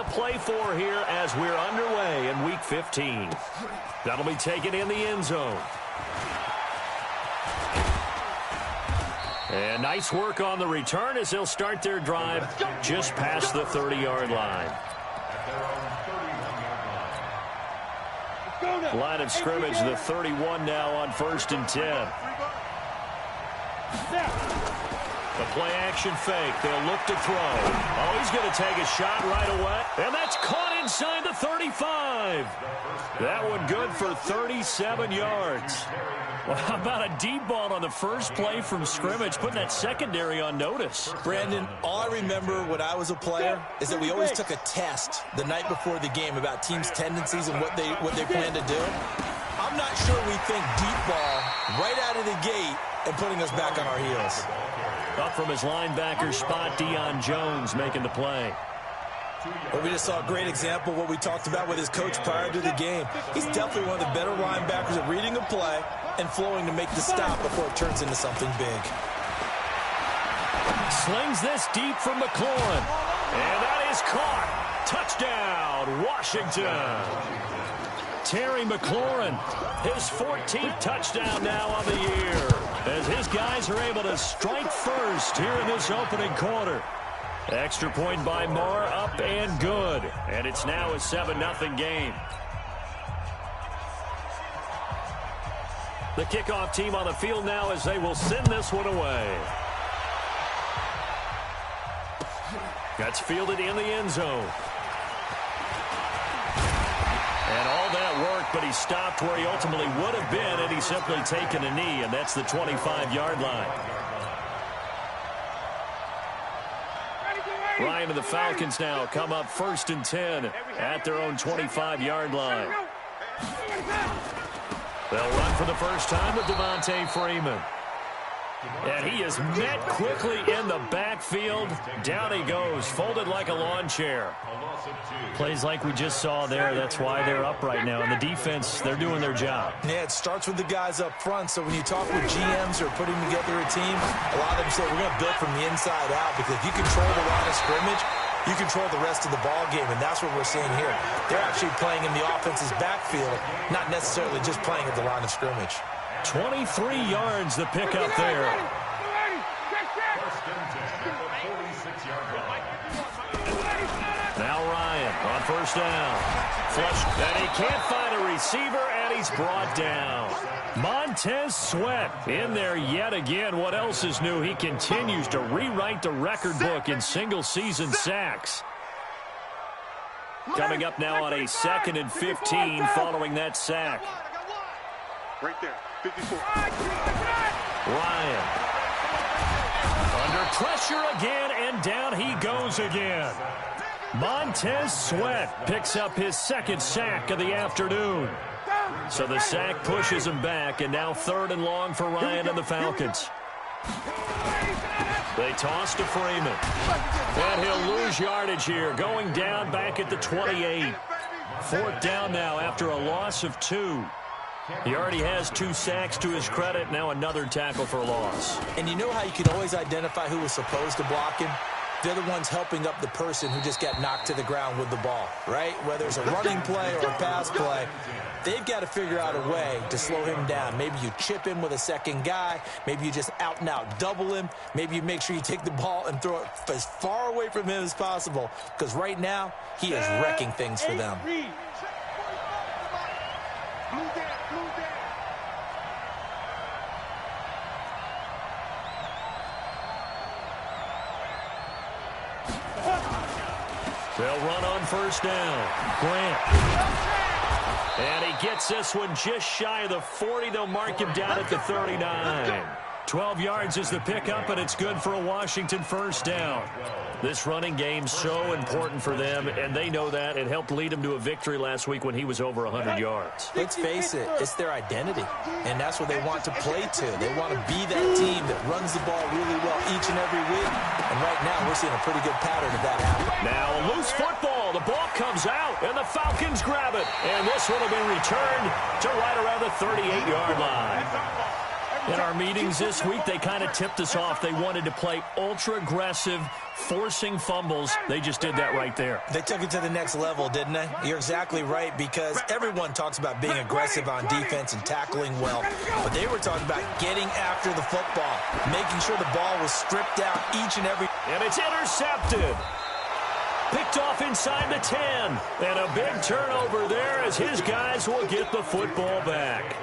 play for here as we're underway in Week 15. That'll be taken in the end zone. And nice work on the return as they'll start their drive just past the 30-yard line. Line of scrimmage, the 31 now on 1st and 10. The play-action fake. They'll look to throw. Oh, he's going to take a shot right away. And that's caught inside the 35. That one good for 37 yards. Well, how about a deep ball on the first play from scrimmage, putting that secondary on notice? Brandon, all I remember when I was a player is that we always took a test the night before the game about teams' tendencies and what they plan to do. I'm not sure we think deep ball right out of the gate and putting us back on our heels. Up from his linebacker spot, Deion Jones making the play. Well, we just saw a great example of what we talked about with his coach prior to the game. He's definitely one of the better linebackers at reading a play and flowing to make the stop before it turns into something big. Slings this deep from McLaurin. And that is caught. Touchdown, Washington. Terry McLaurin, his 14th touchdown now on the year, as his guys are able to strike first here in this opening quarter. Extra point by Moore, up and good. And it's now a 7-0 game. The kickoff team on the field now as they will send this one away. That's fielded in the end zone. And all that work, but he stopped where he ultimately would have been had he simply taken a knee, and that's the 25-yard line. Ryan and the Falcons now come up 1st and 10 at their own 25-yard line. They'll run for the first time with Devontae Freeman. And he is met quickly in the backfield. Down he goes, folded like a lawn chair. Plays like we just saw there. That's why they're up right now. And the defense, they're doing their job. Yeah, it starts with the guys up front. So when you talk with GMs who are putting together a team, a lot of them say we're going to build from the inside out, because if you control the line of scrimmage, you control the rest of the ball game, and that's what we're seeing here. They're actually playing in the offense's backfield, not necessarily just playing at the line of scrimmage. 23 yards the pickup there. Now Ryan on 1st down. Flush, and he can't find a receiver, and he's brought down. Montez Sweat in there yet again. What else is new? He continues to rewrite the record book in single-season sacks. Coming up now on a 2nd and 15 following that sack. Right there, 54. Ryan. Under pressure again, and down he goes again. Montez Sweat picks up his 2nd sack of the afternoon. So the sack pushes him back, and now 3rd and long for Ryan and the Falcons. They toss to Freeman. And he'll lose yardage here, going down back at the 28. 4th down now after a loss of 2. He already has 2 sacks to his credit. Now another tackle for loss. And you know how you can always identify who was supposed to block him? They're the ones helping up the person who just got knocked to the ground with the ball, right? Whether it's a running play or a pass play, they've got to figure out a way to slow him down. Maybe you chip him with a second guy. Maybe you just out-and-out double him. Maybe you make sure you take the ball and throw it as far away from him as possible, because right now he is wrecking things for them. They'll run on 1st down. Grant. And he gets this one just shy of the 40. They'll mark him down at the 39. 12 yards is the pickup, and it's good for a Washington 1st down. This running game's so important for them, and they know that. It helped lead them to a victory last week when he was over 100 yards. Let's face it, it's their identity, and that's what they want to play to. They want to be that team that runs the ball really well each and every week, and right now we're seeing a pretty good pattern of that happen. Now a loose football. The ball comes out, and the Falcons grab it, and this one will be returned to right around the 38-yard line. In our meetings this week, they kind of tipped us off. They wanted to play ultra-aggressive, forcing fumbles. They just did that right there. They took it to the next level, didn't they? You're exactly right, because everyone talks about being aggressive on defense and tackling well. But they were talking about getting after the football, making sure the ball was stripped out each and every... And it's intercepted. Picked off inside the 10. And a big turnover there as his guys will get the football back.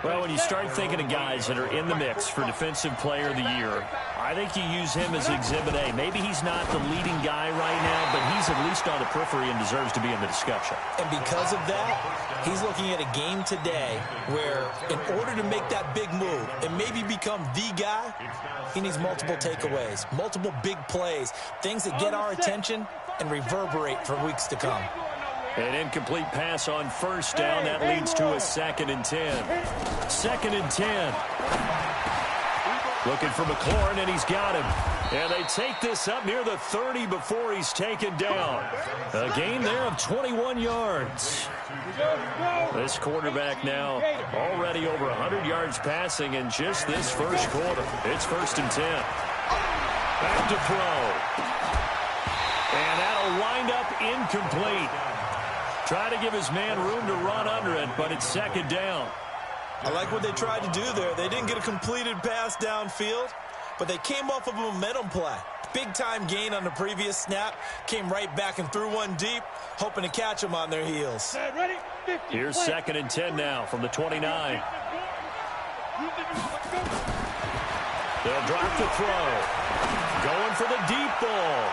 Well, when you start thinking of guys that are in the mix for Defensive Player of the Year, I think you use him as Exhibit A. Maybe he's not the leading guy right now, but he's at least on the periphery and deserves to be in the discussion. And because of that, he's looking at a game today where in order to make that big move and maybe become the guy, he needs multiple takeaways, multiple big plays, things that get our attention and reverberate for weeks to come. An incomplete pass on first down. That leads to a 2nd and 10. 2nd and 10. Looking for McLaurin, and he's got him. And they take this up near the 30 before he's taken down. A gain there of 21 yards. This quarterback now already over 100 yards passing in just this first quarter. It's 1st and 10. Back to throw. And that'll wind up incomplete. Try to give his man room to run under it, but it's 2nd down. I like what they tried to do there. They didn't get a completed pass downfield, but they came off of a momentum play. Big-time gain on the previous snap. Came right back and threw one deep, hoping to catch them on their heels. Here's 2nd and 10 now from the 29. They'll drop the throw. Going for the deep ball.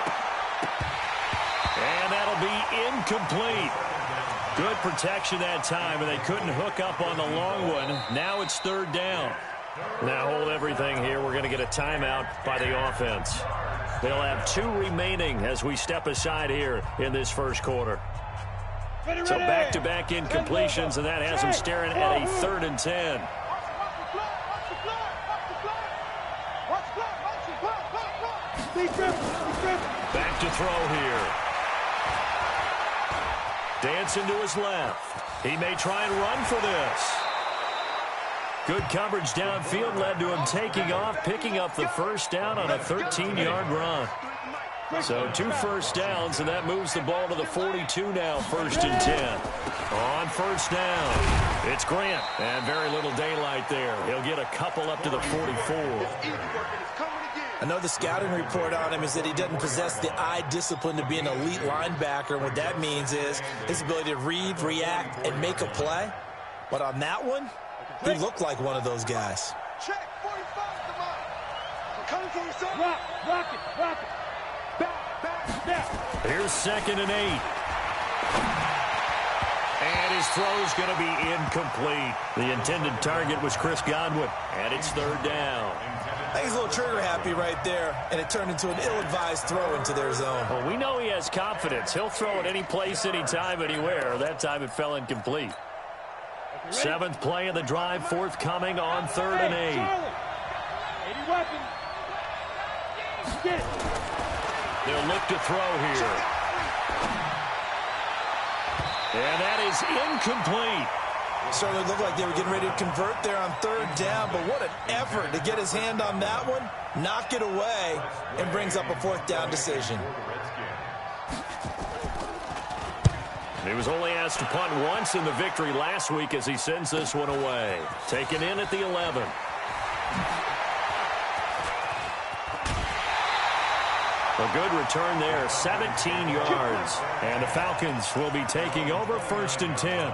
And that'll be incomplete. Good protection that time, and they couldn't hook up on the long one. Now it's 3rd down. Now hold everything here. We're going to get a timeout by the offense. They'll have 2 remaining as we step aside here in this first quarter. So back-to-back incompletions, and that has them staring at a 3rd and 10. Back to throw here. Dancing to his left. He may try and run for this. Good coverage downfield led to him taking off, picking up the first down on a 13-yard run. So 2 first downs, and that moves the ball to the 42 now, 1st and 10. On first down, it's Grant, and very little daylight there. He'll get a couple up to the 44. I know the scouting report on him is that he doesn't possess the eye discipline to be an elite linebacker. And what that means is his ability to read, react, and make a play. But on that one, he looked like one of those guys. Check 45, come on. I'm coming for you, son. Rock it. Back. Here's 2nd and 8. And his throw's going to be incomplete. The intended target was Chris Godwin, and it's 3rd down. I think he's a little trigger happy right there, and it turned into an ill-advised throw into their zone. Well, we know he has confidence. He'll throw it any place, anytime, anywhere. That time it fell incomplete. 7th play of the drive, forthcoming on 3rd and 8. 80 weapons. Get it. They'll look to throw here. And that is incomplete. Certainly looked like they were getting ready to convert there on 3rd down, but what an effort to get his hand on that one, knock it away, and brings up a 4th down decision. He was only asked to punt once in the victory last week as he sends this one away. Taken in at the 11. A good return there, 17 yards. And the Falcons will be taking over, 1st and 10.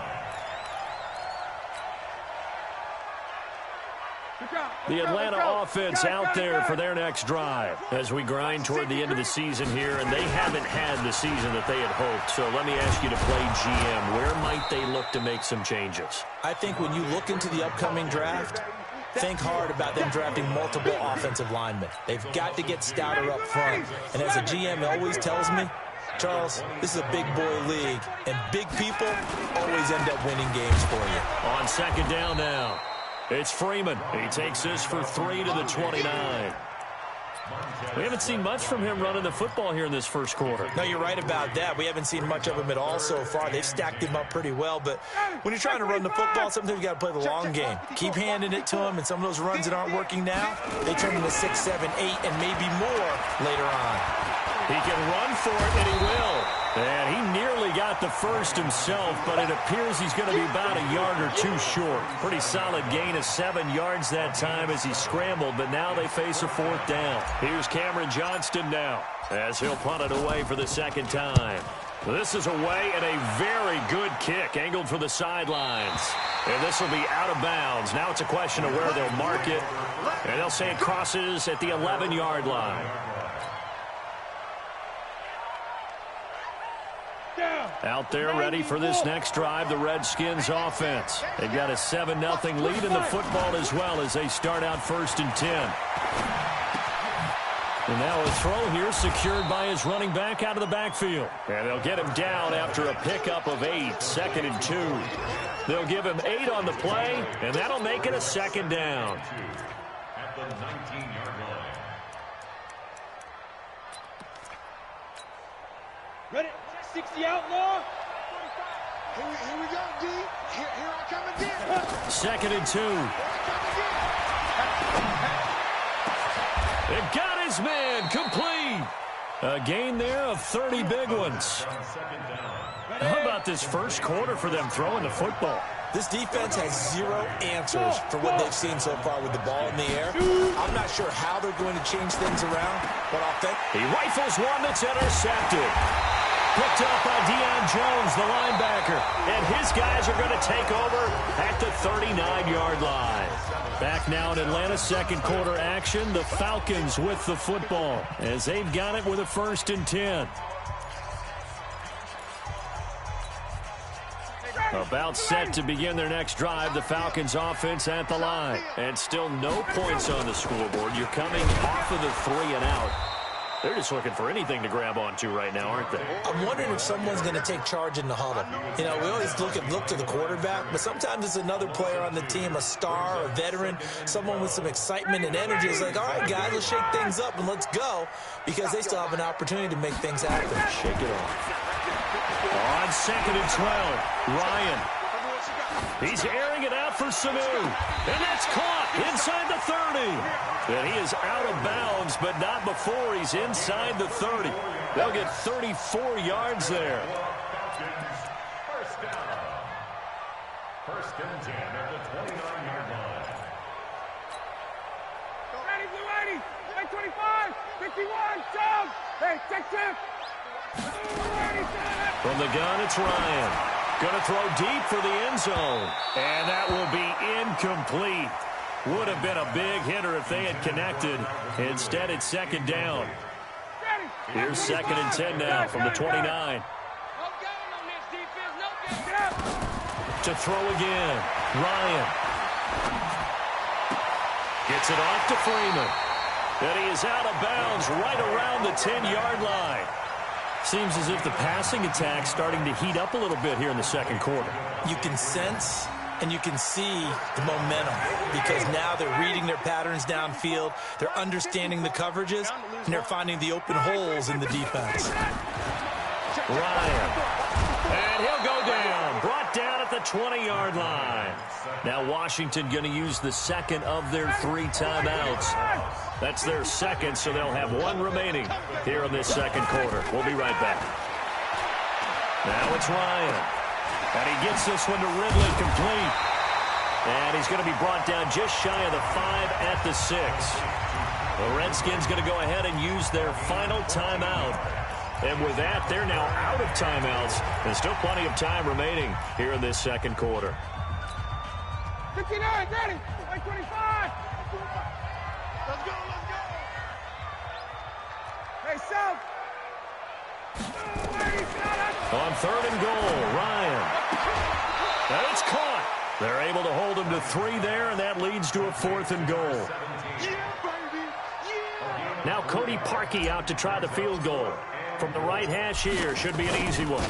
The Atlanta offense out there for their next drive as we grind toward the end of the season here, and they haven't had the season that they had hoped. So let me ask you to play GM. Where might they look to make some changes? I think when you look into the upcoming draft, think hard about them drafting multiple offensive linemen. They've got to get stouter up front. And as a GM always tells me, Charles, this is a big boy league, and big people always end up winning games for you. On 2nd down now. It's Freeman. He takes this for 3 to the 29. We haven't seen much from him running the football here in this first quarter. No, you're right about that. We haven't seen much of him at all so far. They've stacked him up pretty well, but when you're trying to run the football, sometimes you got to play the long game. Keep handing it to him, and some of those runs that aren't working now, they turn into 6, 7, 8, and maybe more later on. He can run for it, and he will. And he nearly got the first himself, but it appears he's going to be about a yard or two short. Pretty solid gain of 7 yards that time as he scrambled, but now they face a 4th down. Here's Cameron Johnston now as he'll punt it away for the second time. This is away and a very good kick angled for the sidelines. And this will be out of bounds. Now it's a question of where they'll mark it, and they'll say it crosses at the 11-yard line. Out there ready for this next drive, the Redskins offense. They've got a 7-0 lead in the football as well as they start out 1st and 10. And now a throw here secured by his running back out of the backfield. And they'll get him down after a pickup of 8, 2nd and 2. They'll give him 8 on the play, and that'll make it a 2nd down. At the 19-yard line. Ready? 60 outlaw. Here we go, D. Here I come again. 2nd and 2. It got his man complete. A gain there of 30 big ones. How about this first quarter for them throwing the football? This defense has 0 answers for what they've seen so far with the ball in the air. I'm not sure how they're going to change things around, but he rifles one that's intercepted. Picked up by Deion Jones, the linebacker. And his guys are going to take over at the 39-yard line. Back now in Atlanta, second quarter action. The Falcons with the football as they've got it with a 1st and 10. About set to begin their next drive. The Falcons offense at the line. And still no points on the scoreboard. You're coming off of the 3 and out. They're just looking for anything to grab onto right now, aren't they? I'm wondering if someone's going to take charge in the huddle. You know, we always look to the quarterback, but sometimes it's another player on the team, a star, a veteran, someone with some excitement and energy. It's like, all right, guys, let's shake things up and let's go, because they still have an opportunity to make things happen. Shake it off. On 2nd and 12, Ryan. He's airing it out for Sanu. And that's caught inside the 30. And he is out of bounds, but not before he's inside the 30. They'll get 34 yards there. First down. 1st and 10 at the 29-yard line. Ready, blue 80. 25, 51, jump. Hey, check. From the gun, it's Ryan. Going to throw deep for the end zone. And that will be incomplete. Would have been a big hitter if they had connected. Instead, it's 2nd down. Here's 2nd and 10 now from the 29. To throw again. Ryan. Gets it off to Freeman. And he is out of bounds right around the 10-yard line. Seems as if the passing attack's starting to heat up a little bit here in the second quarter. You can sense and you can see the momentum, because now they're reading their patterns downfield, they're understanding the coverages, and they're finding the open holes in the defense. Ryan. And he'll go down. Brought down at the 20-yard line. Now Washington going to use the 2nd of their 3 timeouts. That's their 2nd, so they'll have 1 remaining here in this second quarter. We'll be right back. Now it's Ryan. And he gets this one to Ridley complete. And he's going to be brought down just shy of the 5 at the 6. The Redskins going to go ahead and use their final timeout. And with that, they're now out of timeouts. There's still plenty of time remaining here in this second quarter. 59, ready. 25. Let's go. Hey, South. On 3rd and goal, Ryan. And it's caught. They're able to hold him to 3 there, and that leads to a 4th and goal. Now Cody Parkey out to try the field goal. From the right hash here, should be an easy one.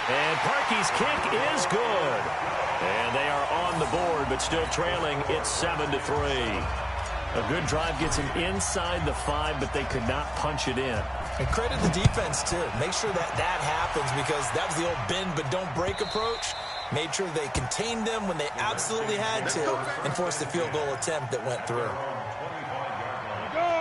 And Parkey's kick is good. And they are on the board, but still trailing. It's 7-3. A good drive gets him inside the 5, but they could not punch it in. And credit the defense, too. Make sure that happens, because that was the old bend but don't break approach. Made sure they contained them when they absolutely had to and forced the field goal attempt that went through.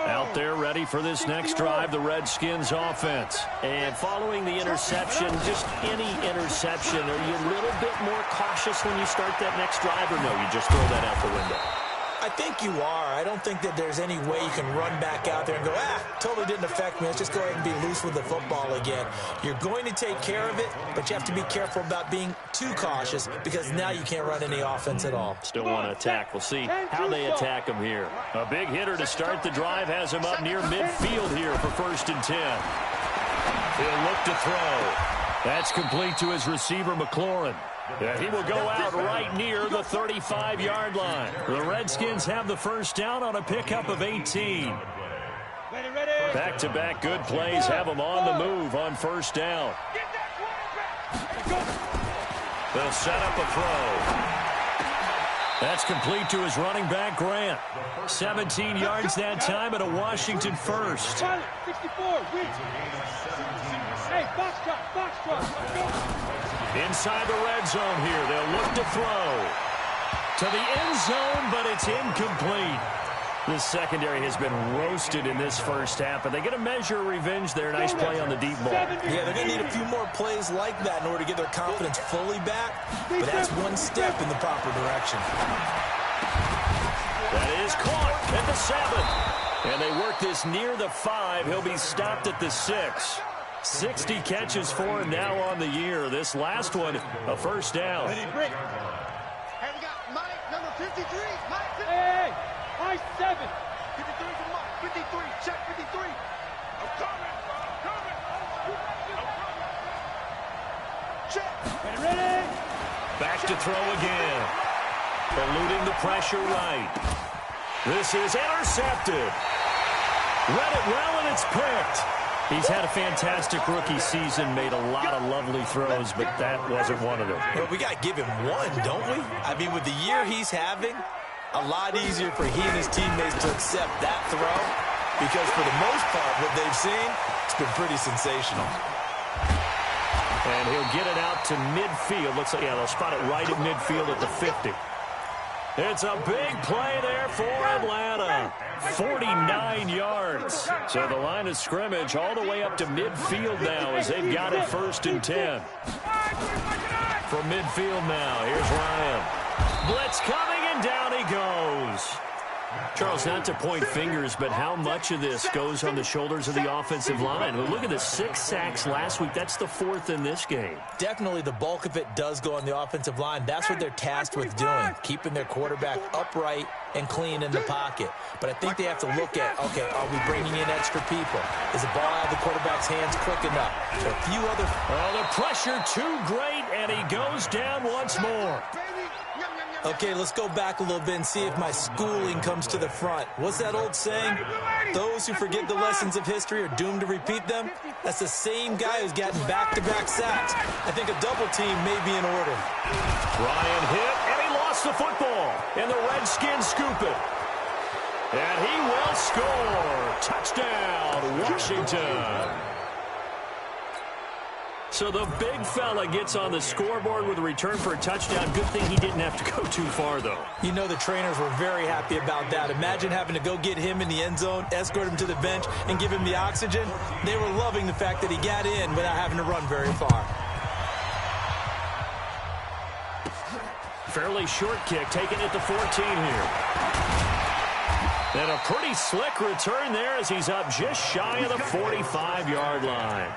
Out there ready for this next drive, the Redskins offense. And following the interception, just any interception, are you a little bit more cautious when you start that next drive, or no, you just throw that out the window? I think you are. I don't think that there's any way you can run back out there and go, totally didn't affect me. Let's just go ahead and be loose with the football again. You're going to take care of it, but you have to be careful about being too cautious, because now you can't run any offense at all. Still want to attack. We'll see how they attack him here. A big hitter to start the drive has him up near midfield here for 1st and 10. He'll look to throw. That's complete to his receiver, McLaurin. Yeah, he will go out right near the 35-yard line. The Redskins have the first down on a pickup of 18. Back-to-back good plays have them on the move on 1st down. They'll set up a throw. That's complete to his running back, Grant. 17 yards that time, and a Washington 1st. 64, hey, box drop. Inside the red zone here. They'll look to throw to the end zone, but it's incomplete. This secondary has been roasted in this first half, but they get a measure of revenge there. Nice play on the deep ball. Yeah, they're going to need a few more plays like that in order to get their confidence fully back, but that's one step in the proper direction. That is caught at the 7. And they work this near the 5. He'll be stopped at the 6. 60 catches for him now on the year. This last one, a 1st down. Hey, we got Mike, number 53. Mike, Hey, Mike 7. 53 for Mike. 53, check 53. I'm coming. Check. Ready? Back to throw again. Eluding the pressure right. This is intercepted. Read it well, and it's picked. He's had a fantastic rookie season, made a lot of lovely throws, but that wasn't one of them. Well, we got to give him one, don't we? I mean, with the year he's having, a lot easier for he and his teammates to accept that throw, because for the most part, what they've seen, it's been pretty sensational. And he'll get it out to midfield. Looks like, yeah, they'll spot it right at midfield at the 50. It's a big play there for Atlanta. 49 yards. So the line of scrimmage all the way up to midfield now as they've got it 1st and 10. From midfield now, here's Ryan. Blitz coming, and down he goes. Charles, not to point fingers, but how much of this goes on the shoulders of the offensive line? Well, look at the 6 sacks last week. That's the 4th in this game. Definitely the bulk of it does go on the offensive line. That's what they're tasked with doing, keeping their quarterback upright and clean in the pocket. But I think they have to look at, okay, are we bringing in extra people? Is the ball out of the quarterback's hands quick enough? A few other... Oh, the pressure too great, and he goes down once more. Okay, let's go back a little bit and see if my schooling comes to the front. What's that old saying? Those who forget the lessons of history are doomed to repeat them. That's the same guy who's gotten back-to-back sacks. I think a double team may be in order. Ryan hit, and he lost the football. And the Redskins scoop it. And he will score. Touchdown, Washington. So the big fella gets on the scoreboard with a return for a touchdown. Good thing he didn't have to go too far, though. You know the trainers were very happy about that. Imagine having to go get him in the end zone, escort him to the bench, and give him the oxygen. They were loving the fact that he got in without having to run very far. Fairly short kick, taken at the 14 here. And a pretty slick return there as he's up just shy of the 45-yard line.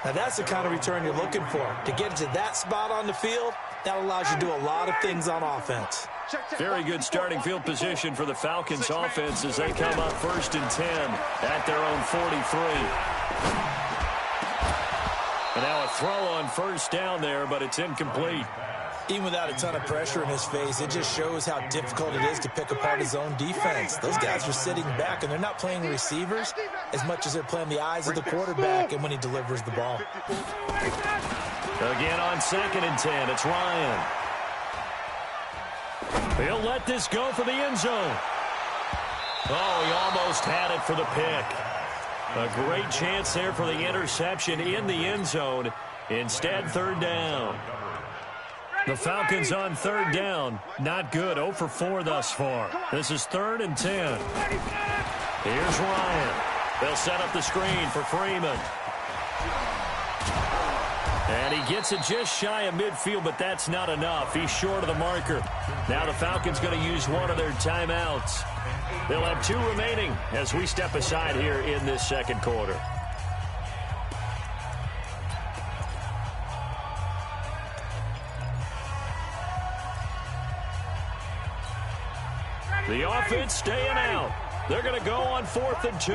Now, that's the kind of return you're looking for. To get to that spot on the field, that allows you to do a lot of things on offense. Very good starting field position for the Falcons offense as they come up 1st and 10 at their own 43. And now a throw on 1st down there, but it's incomplete. Even without a ton of pressure in his face, it just shows how difficult it is to pick apart his own defense. Those guys are sitting back, and they're not playing receivers as much as they're playing the eyes of the quarterback and when he delivers the ball. Again on 2nd and 10, it's Ryan. He'll let this go for the end zone. Oh, he almost had it for the pick. A great chance there for the interception in the end zone. Instead, third down. The Falcons on third down. Not good. 0 for 4 thus far. This is 3rd and 10. Here's Ryan. They'll set up the screen for Freeman. And he gets it just shy of midfield, but that's not enough. He's short of the marker. Now the Falcons going to use one of their timeouts. They'll have 2 remaining as we step aside here in this second quarter. The offense staying out. They're going to go on 4th and 2.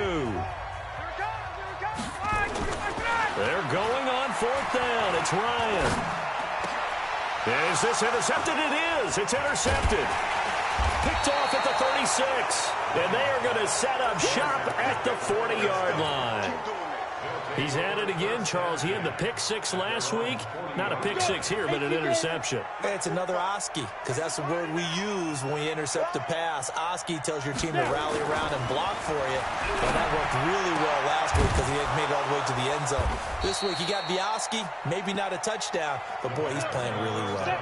They're going on 4th down. It's Ryan. Is this intercepted? It is. It's intercepted. Picked off at the 36. And they are going to set up shop at the 40-yard line. He's at it again, Charles. He had the pick 6 last week. Not a pick 6 here, but an interception. It's another Oski, because that's the word we use when we intercept a pass. Oski tells your team to rally around and block for you. And that worked really well last week because he had made it all the way to the end zone. This week he got the Oski, maybe not a touchdown, but boy, he's playing really well.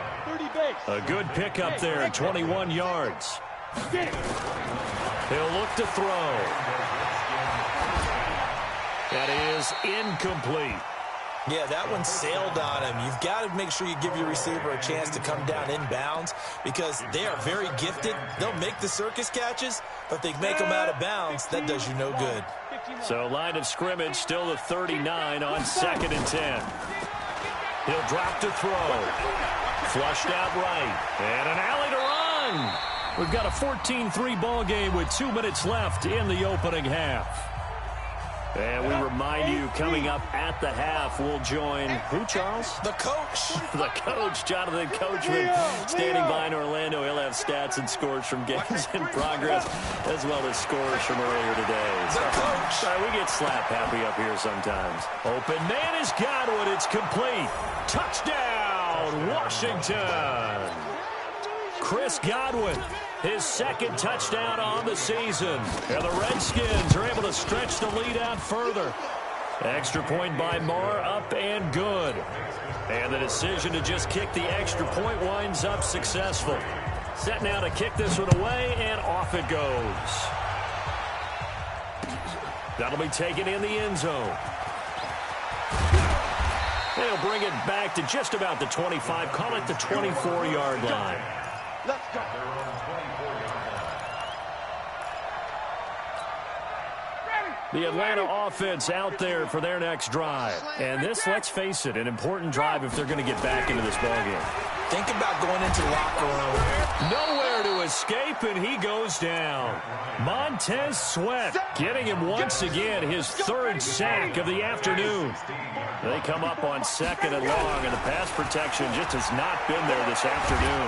A good pickup there, 21 yards. He'll look to throw. That is incomplete. Yeah, that one sailed on him. You've got to make sure you give your receiver a chance to come down inbounds because they are very gifted. They'll make the circus catches, but if they make them out of bounds, that does you no good. So line of scrimmage still the 39 on 2nd and 10. He'll drop to throw. Flushed out right. And an alley to run. We've got a 14-3 ball game with 2 minutes left in the opening half. And we remind you, coming up at the half, we'll join who, Charles? The coach. The coach, Jonathan Coachman, standing by in Orlando. He'll have stats and scores from games in progress, as well as scores from earlier today. The coach. Sorry, we get slap happy up here sometimes. Open man is Godwin. It's complete. Touchdown, Washington. Chris Godwin, his 2nd touchdown on the season. And the Redskins are able to stretch the lead out further. Extra point by Marr, up and good. And the decision to just kick the extra point winds up successful. Set now to kick this one away, and off it goes. That'll be taken in the end zone. They'll bring it back to just about the 25, call it the 24-yard line. Let's go. The Atlanta offense out there for their next drive. And this, let's face it, an important drive if they're going to get back into this ballgame. Think about going into the locker room. Nowhere to escape, and he goes down. Montez Sweat getting him once again, his 3rd sack of the afternoon. They come up on 2nd and long, and the pass protection just has not been there this afternoon.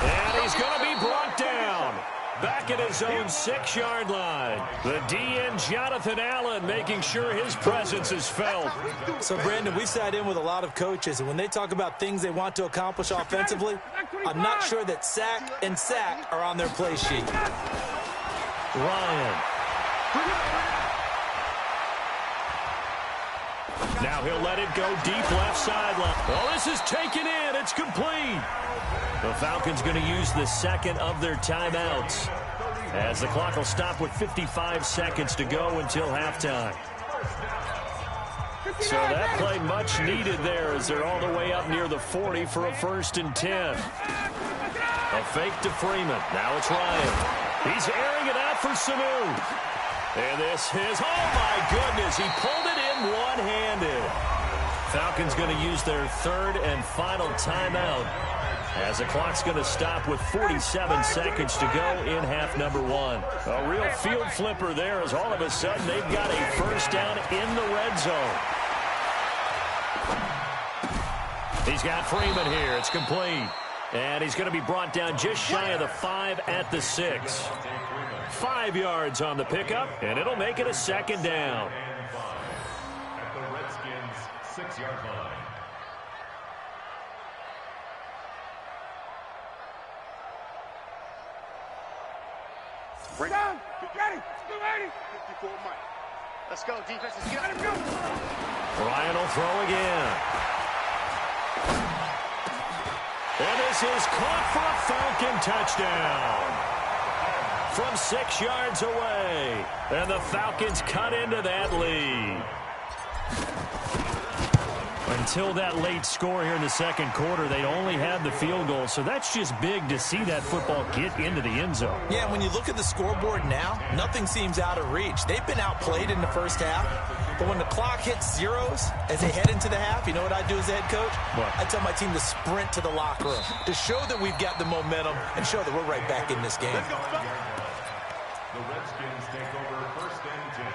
And he's going to be brought down. Back at his own 6-yard line. The DN, Jonathan Allen, making sure his presence is felt. So, Brandon, we've sat in with a lot of coaches, and when they talk about things they want to accomplish offensively, I'm not sure that sack and sack are on their play sheet. Ryan. Now he'll let it go deep left sideline. Well, this is taken in. It's complete. The Falcons going to use the 2nd of their timeouts as the clock will stop with 55 seconds to go until halftime. So that play much needed there as they're all the way up near the 40 for a 1st and 10. A fake to Freeman. Now it's Ryan. He's airing it out for Sanu. And this is, oh my goodness, he pulled it in one-handed. Falcons going to use their 3rd and final timeout as the clock's going to stop with 47 seconds to go in half number 1. A real field flipper there as all of a sudden they've got a 1st down in the red zone. He's got Freeman here. It's complete. And he's going to be brought down just shy of the 5 at the 6. 5 yards on the pickup, and it'll make it a 2nd down. At the Redskins' 6-yard line. Down. Ready. 280. 54 Mike. Let's go, defense. Let's get Let him go. Ryan will throw again. And this is caught for a Falcon touchdown. From 6 yards away. And the Falcons cut into that lead. Until that late score here in the second quarter, they only had the field goal. So that's just big to see that football get into the end zone. Yeah, when you look at the scoreboard now, nothing seems out of reach. They've been outplayed in the first half. But when the clock hits zeros as they head into the half, you know what I do as a head coach? What? I tell my team to sprint to the locker room to show that we've got the momentum and show that we're right back in this game. The Redskins take over 1st and 10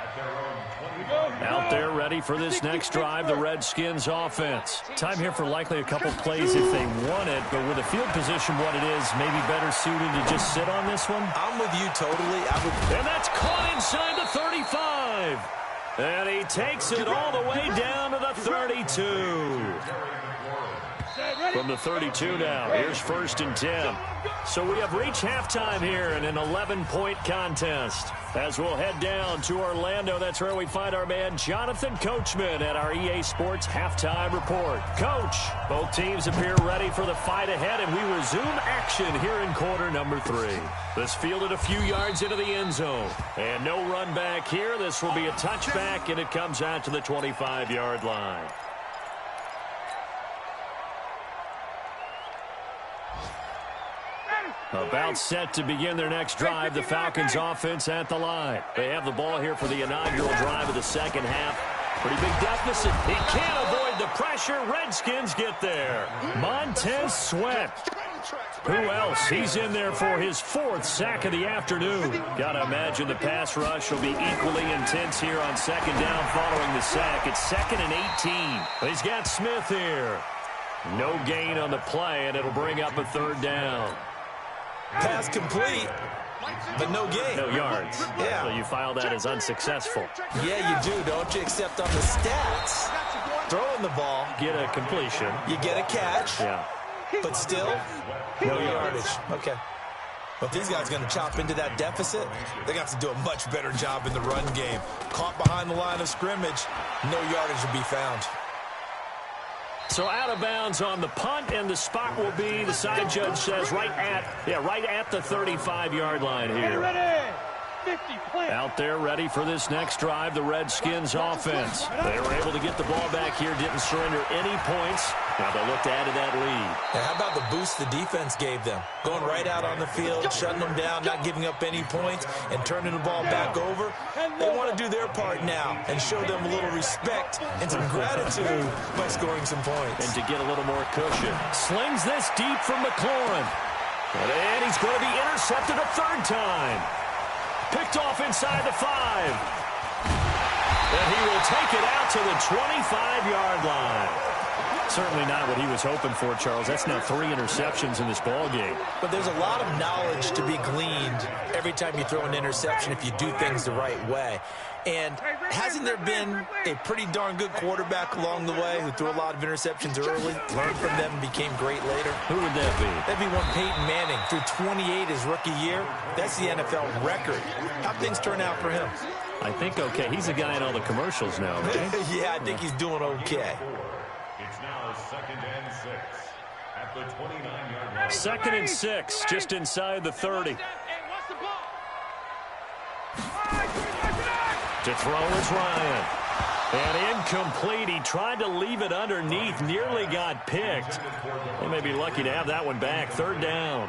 at their own 25. Out there ready for this next drive, the Redskins offense. Time here for likely a couple plays if they want it, but with the field position what it is, maybe better suited to just sit on this one? I'm with you totally. And that's caught inside the 35. And he takes it all the way down to the 32. From the 32 now, here's 1st and 10. So we have reached halftime here in an 11-point contest. As we'll head down to Orlando, that's where we find our man Jonathan Coachman at our EA Sports Halftime Report. Coach, both teams appear ready for the fight ahead, and we resume action here in quarter number 3. This fielded a few yards into the end zone. And no run back here. This will be a touchback, and it comes out to the 25-yard line. About set to begin their next drive, the Falcons offense at the line. They have the ball here for the inaugural drive of the second half. Pretty big deficit. He can't avoid the pressure. Redskins get there. Montez Sweat. Who else? He's in there for his 4th sack of the afternoon. Gotta imagine the pass rush will be equally intense here on second down following the sack. It's 2nd and 18. He's got Smith here. No gain on the play, and it'll bring up a 3rd down. Pass complete, but no gain. No yards. Yeah. So you file that as unsuccessful. Yeah, you do, don't you? Except on the stats, throwing the ball, Get a completion. you get a catch, Yeah. but still, no yardage. Okay. But these guys are going to chop into that deficit. They got to do a much better job in the run game. Caught behind the line of scrimmage, no yardage will be found. So out of bounds on the punt, and the spot will be, the side judge says, right at the 35-yard line here. Ready. 50, Out there ready for this next drive, the Redskins offense. They were able to get the ball back here, didn't surrender any points. Now they'll look to add to that lead. Now, how about the boost the defense gave them? Going right out on the field, shutting them down, not giving up any points, and turning the ball back over. They want to do their part now and show them a little respect and some gratitude by scoring some points. And to get a little more cushion. Slings this deep from McLaurin. And he's going to be intercepted a 3rd time. Picked off inside the 5. And he will take it out to the 25-yard line. Certainly not what he was hoping for, Charles. That's now 3 interceptions in this ball game. But there's a lot of knowledge to be gleaned every time you throw an interception if you do things the right way. And hasn't there been a pretty darn good quarterback along the way who threw a lot of interceptions early, learned from them, and became great later? Who would that be? That'd be one Peyton Manning. Threw 28 his rookie year. That's the NFL record. How'd things turn out for him? I think okay. He's a guy in all the commercials now, right? Yeah, I think he's doing okay. It's now 2nd and 6 at the 29-yard line. 2nd and 6, just inside the 30. To throw is Ryan. And incomplete. He tried to leave it underneath. Nearly got picked. They may be lucky to have that one back. 3rd down.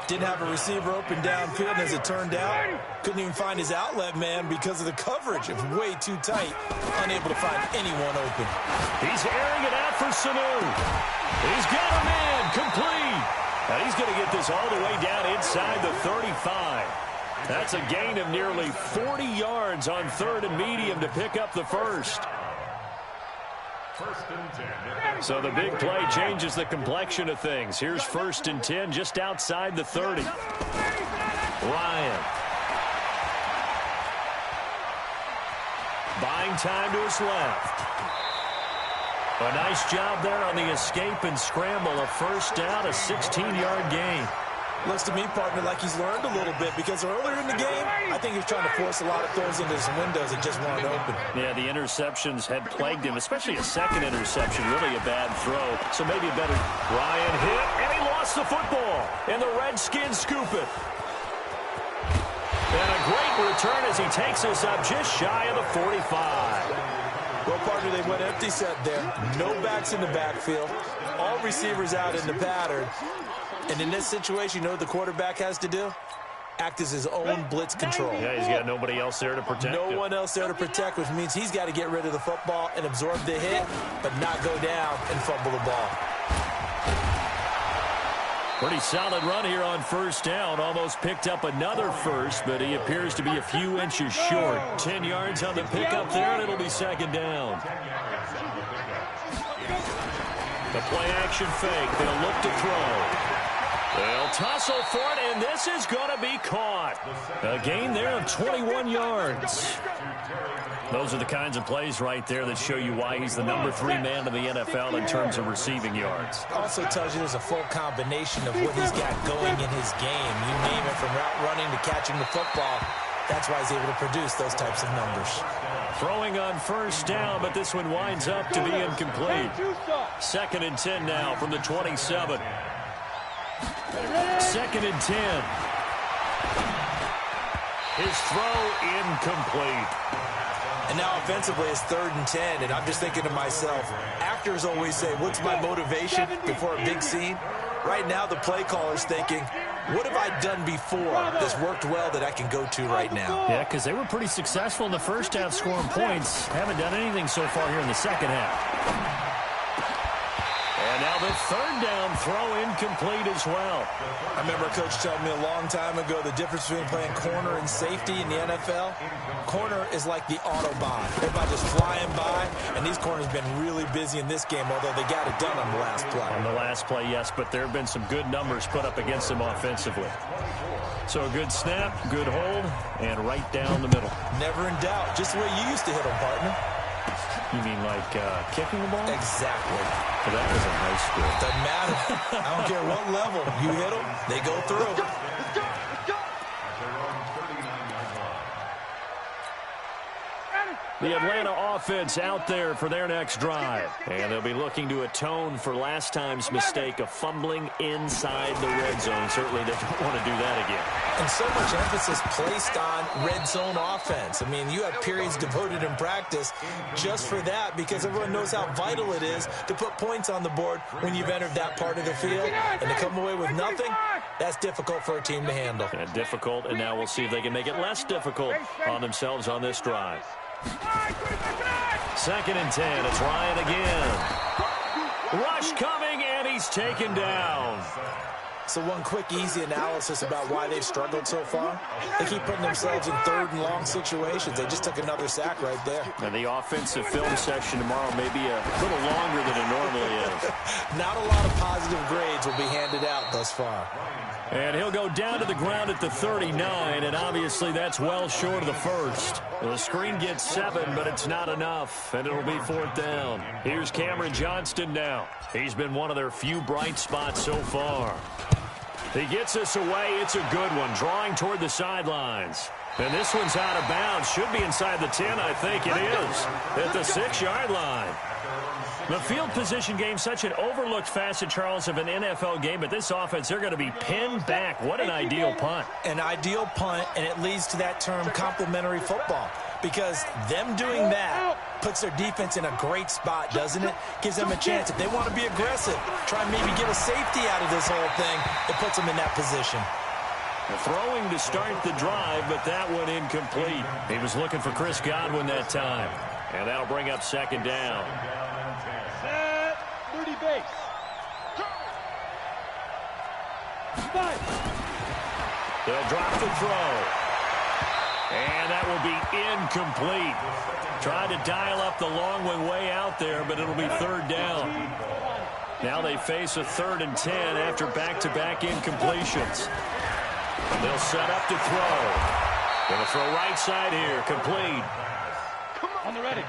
Didn't have a receiver open downfield, and as it turned out, couldn't even find his outlet man because of the coverage. It was way too tight. Unable to find anyone open. He's airing it out for Sanu. He's got a man complete. And he's going to get this all the way down inside the 35. That's a gain of nearly 40 yards on 3rd and medium to pick up the 1st. 1st and 10. So the big play changes the complexion of things. Here's 1st and 10 just outside the 30. Ryan. Buying time to his left. A nice job there on the escape and scramble. A 1st down, a 16-yard gain. Looks to me, partner, like he's learned a little bit, because earlier in the game, I think he was trying to force a lot of throws into his windows that just weren't open. Yeah, the interceptions had plagued him, especially a second interception, really a bad throw. So maybe a better... Ryan hit, and he lost the football. And the Redskins scoop it. And a great return as he takes us up just shy of the 45. Well, partner, they went empty set there. No backs in the backfield. All receivers out in the pattern. And in this situation, you know what the quarterback has to do? Act as his own blitz control. Yeah, he's got nobody else there to protect him. No one else there to protect, which means he's got to get rid of the football and absorb the hit, but not go down and fumble the ball. Pretty solid run here on first down. Almost picked up another first, but he appears to be a few inches short. 10 yards on the pickup there, and it'll be second down. The play-action fake. They'll look to throw. They'll tussle for it, and this is going to be caught. A gain there of 21 yards. Those are the kinds of plays right there that show you why he's the number 3 man in the NFL in terms of receiving yards. Also tells you there's a full combination of what he's got going in his game. You name it, from route running to catching the football. That's why he's able to produce those types of numbers. Throwing on first down, but this one winds up to be incomplete. Second and 10 now from the 27. Second and 10. His throw incomplete. And now offensively it's third and 10, and I'm just thinking to myself, actors always say, what's my motivation before a big scene? Right now the play caller's thinking, what have I done before that's worked well that I can go to right now? Yeah, because they were pretty successful in the first half scoring points. Haven't done anything so far here in the second half. And now the third down throw incomplete as well. I remember a coach telling me a long time ago the difference between playing corner and safety in the NFL. Corner is like the Autobahn. Everybody just flying by, and these corners have been really busy in this game, although they got it done on the last play. On the last play, yes, but there have been some good numbers put up against them offensively. So a good snap, good hold, and right down the middle. Never in doubt. Just the way you used to hit them, partner. You mean like kicking the ball? Exactly. Well, that was in high school. Doesn't matter. I don't care what level. You hit them, they go through. The Atlanta offense out there for their next drive. And they'll be looking to atone for last time's mistake of fumbling inside the red zone. Certainly they don't want to do that again. And so much emphasis placed on red zone offense. I mean, you have periods devoted in practice just for that, because everyone knows how vital it is to put points on the board when you've entered that part of the field. And to come away with nothing, that's difficult for a team to handle. And difficult, and now we'll see if they can make it less difficult on themselves on this drive. Second and 10. It's Ryan again. Rush coming, and he's taken down. So one quick, easy analysis about why they've struggled so far. They keep putting themselves in third and long situations. They just took another sack right there. And the offensive film session tomorrow may be a little longer than it normally is. Not a lot of positive grades will be handed out thus far. And he'll go down to the ground at the 39, and obviously that's well short of the first. The screen gets 7, but it's not enough, and it'll be fourth down. Here's Cameron Johnston now. He's been one of their few bright spots so far. He gets us away. It's a good one, drawing toward the sidelines. And this one's out of bounds. Should be inside the 10, I think it is, at the 6-yard line. The field position game, such an overlooked facet, Charles, of an NFL game, but this offense, they're going to be pinned back. What an ideal punt. An ideal punt, and it leads to that term complementary football, because them doing that puts their defense in a great spot, doesn't it? Gives them a chance. If they want to be aggressive, try and maybe get a safety out of this whole thing, it puts them in that position. Throwing to start the drive, but that one incomplete. He was looking for Chris Godwin that time, and that'll bring up second down. Set, 30 base. Five. They'll drop the throw. And that will be incomplete. Tried to dial up the long one way out there, but it'll be third down. Now they face a 3rd and 10 after back-to-back incompletions. And they'll set up to throw. Going to throw right side here, complete. On the ready.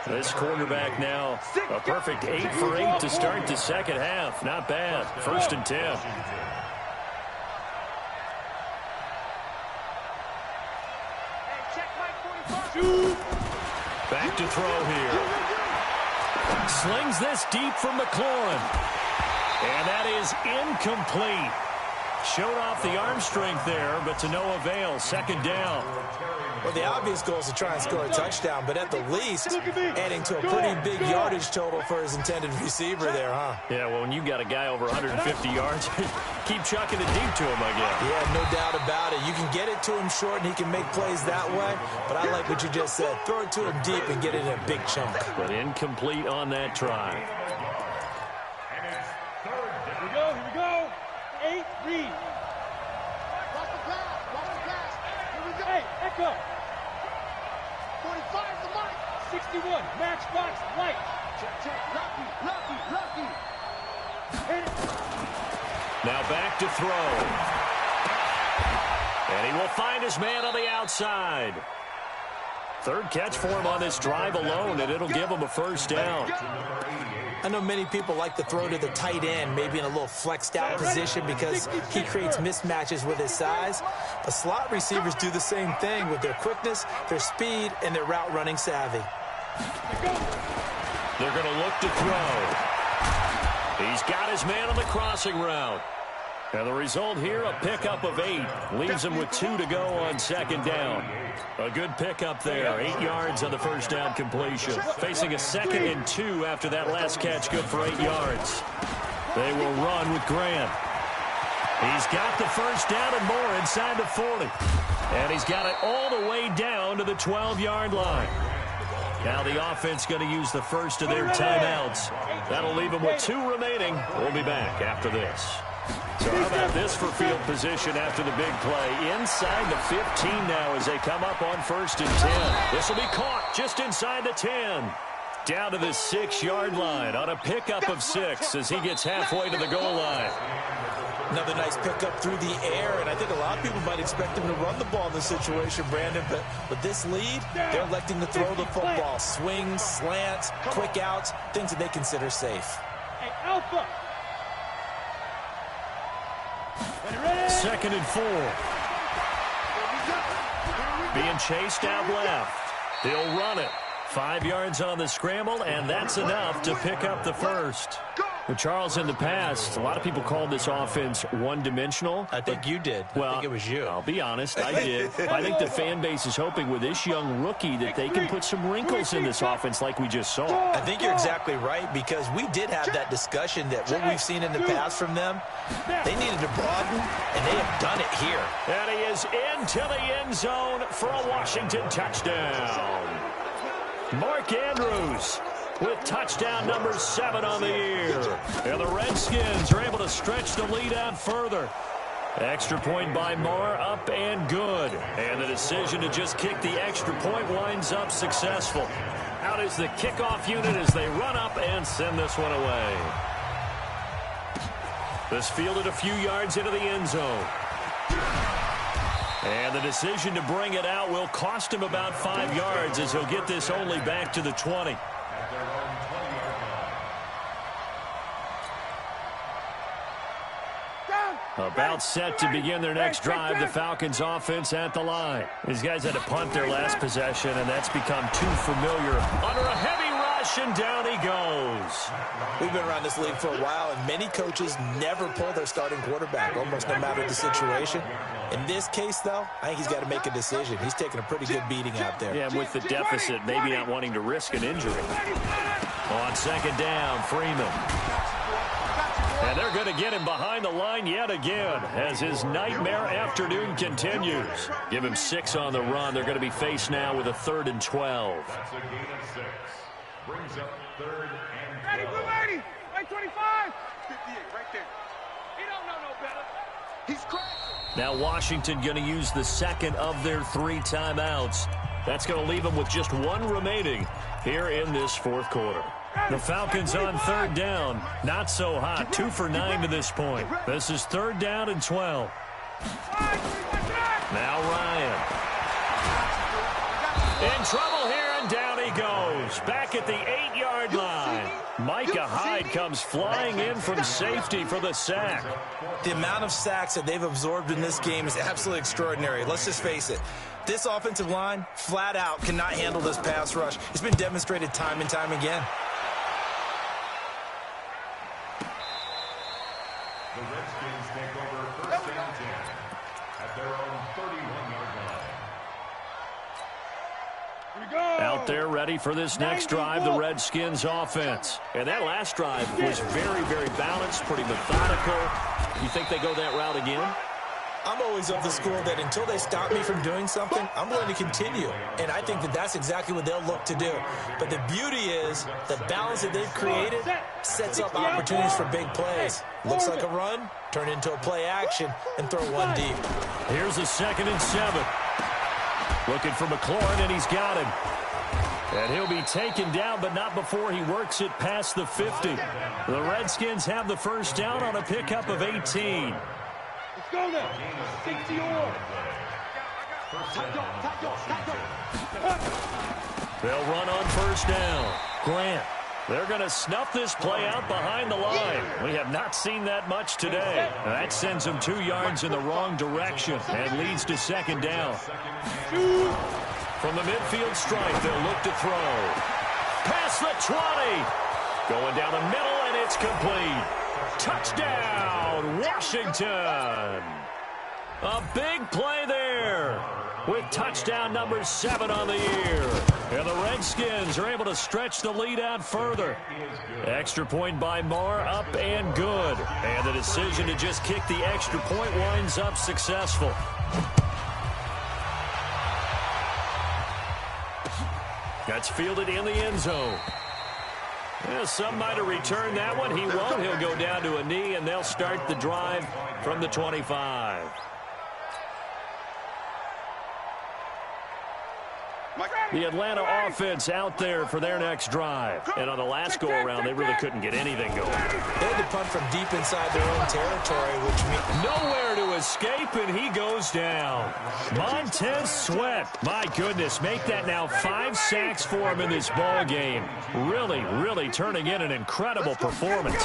This quarterback now, a perfect 8 for 8 to start the second half. Not bad. 1st and 10. Back to throw here. Slings this deep from McLaurin. And that is incomplete. Showed off the arm strength there, but to no avail. Second down. Well, the obvious goal is to try and score a touchdown, but at the least, adding to a pretty big yardage total for his intended receiver there, huh? Yeah, well, when you got a guy over 150 yards, keep chucking it deep to him, I guess. Yeah, no doubt about it. You can get it to him short, and he can make plays that way, but I like what you just said. Throw it to him deep and get it in a big chunk. But incomplete on that try. Here we go. 8, read. Watch the pass. Here we go. Hey, echo. 45 the mark. 61, matchbox, light. Check. Lucky. Hit it. Now back to throw. And he will find his man on the outside. Third catch for him on this drive alone, and it'll give him a first down. I know many people like to throw to the tight end, maybe in a little flexed out position because he creates mismatches with his size. But slot receivers do the same thing with their quickness, their speed, and their route running savvy. They're going to look to throw. He's got his man on the crossing route. And the result here, a pickup of 8. Leaves him with 2 to go on second down. A good pickup there. 8 yards on the first down completion. Facing a 2nd and 2 after that last catch, good for 8 yards. They will run with Grant. He's got the first down and more inside the 40. And he's got it all the way down to the 12-yard line. Now the offense going to use the first of their timeouts. That'll leave them with 2 remaining. We'll be back after this. So how about this for field position after the big play? Inside the 15 now as they come up on 1st and 10. This will be caught just inside the 10. Down to the 6-yard line on a pickup of 6 as he gets halfway to the goal line. Another nice pickup through the air, and I think a lot of people might expect him to run the ball in this situation, Brandon, but with this lead, they're electing to throw the football. Swings, slants, quick outs, things that they consider safe. Hey, Alpha. 2nd and 4. Being chased out left. He'll run it. 5 yards on the scramble, and that's enough to pick up the first. Well, Charles, in the past, a lot of people called this offense one-dimensional. I think you did. Well, I think it was you. I'll be honest, I did. I think the fan base is hoping with this young rookie that they can put some wrinkles in this offense like we just saw. I think you're exactly right, because we did have that discussion that what we've seen in the past from them, they needed to broaden, and they have done it here. And he is into the end zone for a Washington touchdown. Mark Andrews with touchdown number 7 on the year. And the Redskins are able to stretch the lead out further. Extra point by Marr, up and good. And the decision to just kick the extra point winds up successful. Out is the kickoff unit as they run up and send this one away. This fielded a few yards into the end zone. And the decision to bring it out will cost him about 5 yards as he'll get this only back to the 20. About set to begin their next drive, the Falcons offense at the line. These guys had to punt their last possession, and that's become too familiar. Under a heavy rush, and down he goes. We've been around this league for a while, and many coaches never pull their starting quarterback, almost no matter the situation. In this case, though, I think he's got to make a decision. He's taking a pretty good beating out there. Yeah, with the deficit, maybe not wanting to risk an injury. On second down, Freeman. And they're going to get him behind the line yet again as his nightmare afternoon continues. Give him 6 on the run. They're going to be faced now with a 3rd and 12. That's a gain of 6. Brings up 3rd and 12. Ready, blue 80. Right 25. 58 right there. He don't know no better. He's cracked. Now Washington going to use the 2nd of their 3 timeouts. That's going to leave them with just 1 remaining here in this 4th quarter. The Falcons on 3rd down. Not so hot. 2 for 9 to this point. This is 3rd down and 12. Now Ryan. In trouble here, and down he goes. Back at the 8-yard line. Micah Hyde comes flying in from safety for the sack. The amount of sacks that they've absorbed in this game is absolutely extraordinary. Let's just face it. This offensive line, flat out, cannot handle this pass rush. It's been demonstrated time and time again. The Redskins take over first and 10 at their own 31-yard line. Out there ready for this next drive, the Redskins offense. And that last drive was very, very balanced, pretty methodical. You think they go that route again? I'm always of the school that until they stop me from doing something, I'm going to continue. And I think that that's exactly what they'll look to do. But the beauty is the balance that they've created sets up opportunities for big plays. Looks like a run, turn into a play action, and throw one deep. Here's a 2nd and 7. Looking for McLaurin, and he's got him. And he'll be taken down, but not before he works it past the 50. The Redskins have the first down on a pickup of 18. Let's go now. 60 or. They'll run on first down. Grant. They're going to snuff this play out behind the line. We have not seen that much today. That sends them 2 yards in the wrong direction and leads to 2nd down. From the midfield stripe, they'll look to throw. Past the 20. Going down the middle, and it's complete. Touchdown, Washington. A big play there with touchdown number 7 on the year. And the Redskins are able to stretch the lead out further. Extra point by Marr, up and good. And the decision to just kick the extra point winds up successful. That's fielded in the end zone. Well, some might have returned that one. He won't. He'll go down to a knee, and they'll start the drive from the 25. The Atlanta offense out there for their next drive. And on the last go-around, they really couldn't get anything going. They had to punt from deep inside their own territory, which means nowhere to escape, and he goes down. Montez Sweat, my goodness, make that now 5 sacks for him in this ball game. Really, really turning in an incredible performance.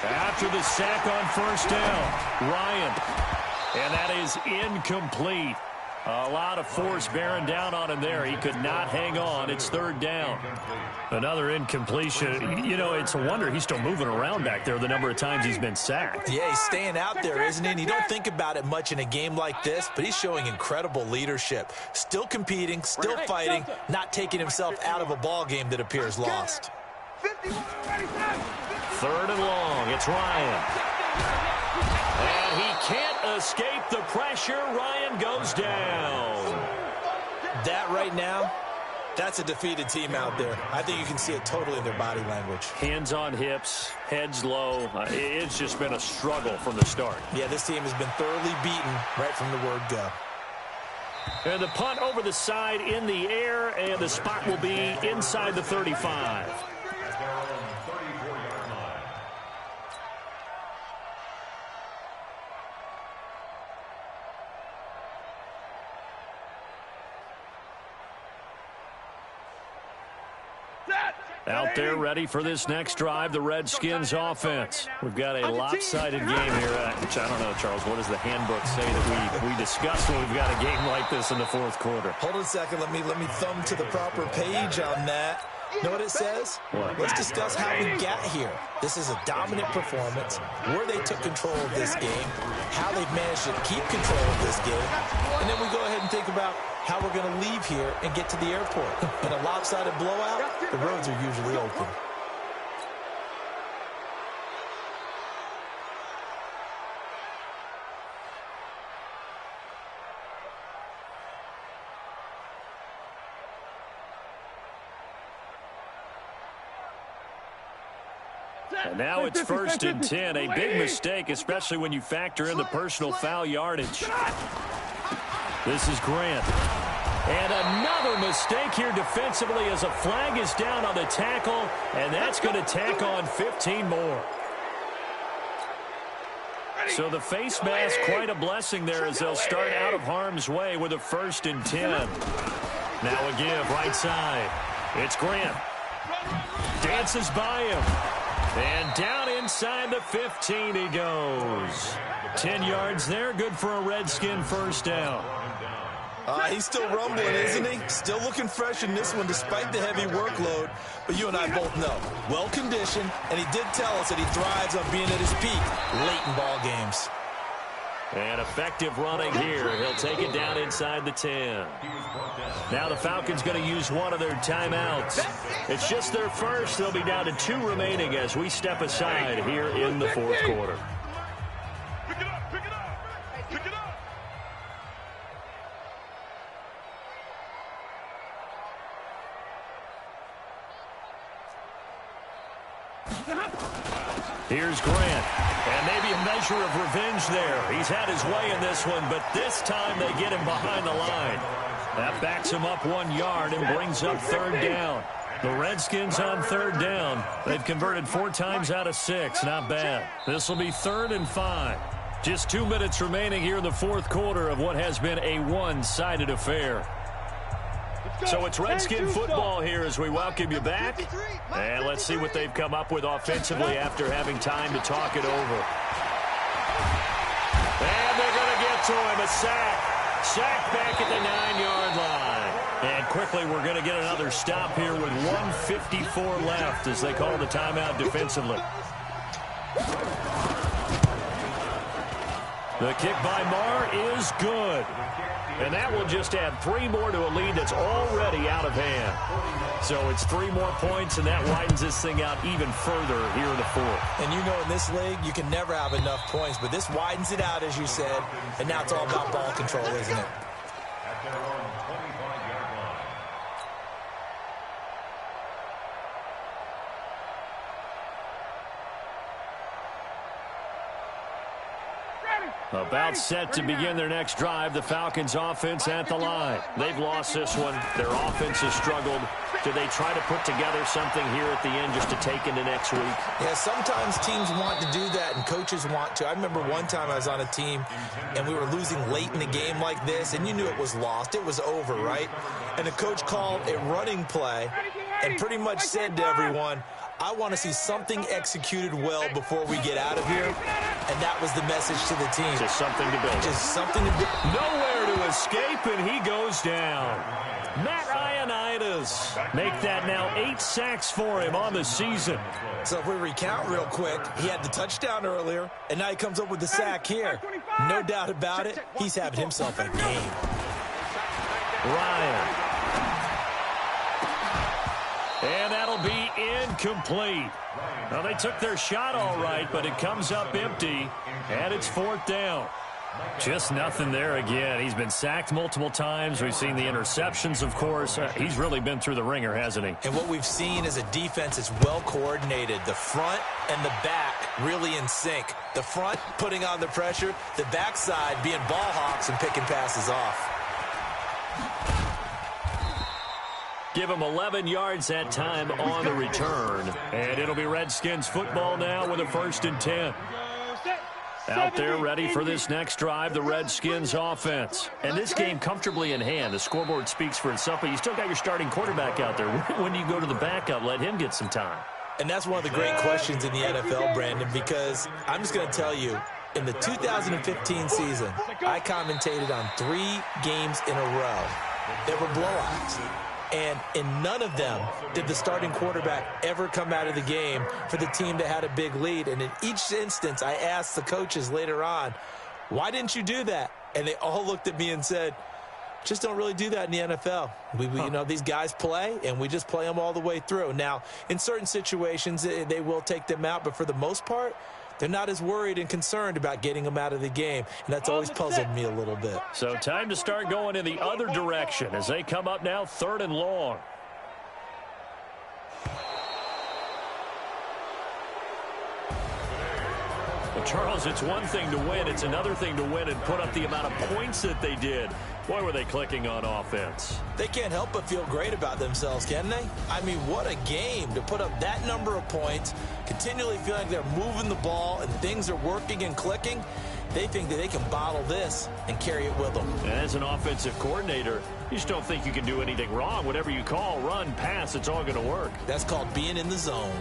After the sack on first down, Ryan. And that is incomplete. A lot of force bearing down on him there. He could not hang on. It's 3rd down. Another incompletion. You know, it's a wonder he's still moving around back there the number of times he's been sacked. Yeah, he's staying out there, isn't he? And you don't think about it much in a game like this, but he's showing incredible leadership. Still competing, still fighting, not taking himself out of a ball game that appears lost. 3rd and long. It's Ryan. And he can't escape the pressure. Ryan goes down. That right now, that's a defeated team out there. I think you can see it totally in their body language. Hands on hips, heads low. It's just been a struggle from the start. Yeah, this team has been thoroughly beaten right from the word go. And the punt over the side in the air, and the spot will be inside the 35. Out there ready for this next drive, the Redskins offense. We've got a lopsided game here, which I don't know, Charles, what does the handbook say that we discuss when we've got a game like this in the 4th quarter? Hold on a second. Let me thumb to the proper page on that. Know what it says? What? Let's discuss how we got here. This is a dominant performance, where they took control of this game, how they've managed to keep control of this game, and then we go ahead and think about how we're going to leave here and get to the airport. In a lopsided blowout, the roads are usually open. And now it's 1st and 10. A big mistake, especially when you factor in the personal foul yardage. This is Grant. And another mistake here defensively as a flag is down on the tackle, and that's going to tack on 15 more. So the face mask, quite a blessing there as they'll start out of harm's way with a 1st and 10. Now a give, right side. It's Grant. Dances by him. And down inside the 15 he goes. 10 yards there, good for a Redskin 1st down. He's still rumbling, isn't he? Still looking fresh in this one despite the heavy workload. But you and I both know, well-conditioned, and he did tell us that he thrives on being at his peak late in ball games. And effective running here. He'll take it down inside the 10. Now the Falcons going to use one of their timeouts. It's just their first. They'll be down to 2 remaining as we step aside here in the fourth quarter. Pick it up, pick it up, pick it up. Here's Grant, and maybe a measure of revenge there. He's had his way in this one, but this time they get him behind the line. That backs him up 1 yard and brings up 3rd down. The Redskins on 3rd down. They've converted 4 times out of 6. Not bad. This will be 3rd and 5. Just 2 minutes remaining here in the fourth quarter of what has been a one-sided affair. So it's Redskin football here as we welcome you back. And let's see what they've come up with offensively after having time to talk it over. And they're going to get to him. A sack. Sack back at the 9-yard line. And quickly we're going to get another stop here with 1:54 left as they call the timeout defensively. The kick by Marr is good. And that will just add 3 more to a lead that's already out of hand. So it's 3 more points, and that widens this thing out even further here in the fourth. And you know in this league, you can never have enough points, but this widens it out, as you said, and now it's all about ball control, isn't it? At their own 25-yard line. About set to begin their next drive, the Falcons offense at the line. They've lost this one. Their offense has struggled. Do they try to put together something here at the end just to take into next week? Yeah, sometimes teams want to do that and coaches want to. I remember one time I was on a team and we were losing late in the game like this, and you knew it was lost. It was over, right? And the coach called a running play and pretty much said to everyone, I want to see something executed well before we get out of here. And that was the message to the team. Just something to build. Just something to build. Nowhere to escape, and he goes down. Matt Ioannidis make that now 8 sacks for him on the season. So if we recount real quick, he had the touchdown earlier, and now he comes up with the sack here. No doubt about it, he's having himself a game. Ryan. And that'll be incomplete. Well, they took their shot all right, but it comes up empty, and it's 4th down. Just nothing there again. He's been sacked multiple times. We've seen the interceptions, of course. He's really been through the ringer, hasn't he? And what we've seen is a defense that's well coordinated. The front and the back really in sync. The front putting on the pressure, the backside being ball hawks and picking passes off. Give him 11 yards that time on the return. And it'll be Redskins football now with a 1st and 10. Out there ready for this next drive, the Redskins offense. And this game comfortably in hand. The scoreboard speaks for itself, but you still got your starting quarterback out there. When do you go to the backup? Let him get some time. And that's one of the great questions in the NFL, Brandon, because I'm just going to tell you, in the 2015 season, I commentated on 3 games in a row that were blowouts. And in none of them did the starting quarterback ever come out of the game for the team that had a big lead. And in each instance, I asked the coaches later on, why didn't you do that? And they all looked at me and said, just don't really do that in the NFL. You know, these guys play, and we just play them all the way through. Now, in certain situations, they will take them out, but for the most part, they're not as worried and concerned about getting them out of the game, and that's always puzzled me a little bit. So time to start going in the other direction as they come up now 3rd and long. Well, Charles, it's one thing to win. It's another thing to win and put up the amount of points that they did. Boy, were they clicking on offense. They can't help but feel great about themselves, can they? I mean, what a game to put up that number of points, continually feel like they're moving the ball and things are working and clicking. They think that they can bottle this and carry it with them. And as an offensive coordinator, you just don't think you can do anything wrong. Whatever you call, run, pass, it's all going to work. That's called being in the zone.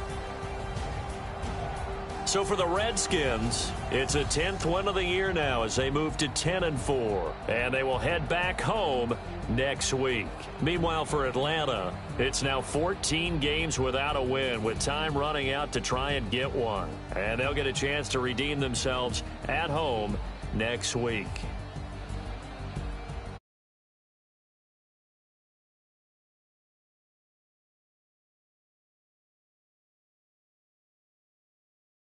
So for the Redskins, it's a 10th win of the year now as they move to 10-4. And they will head back home next week. Meanwhile, for Atlanta, it's now 14 games without a win, with time running out to try and get one. And they'll get a chance to redeem themselves at home next week.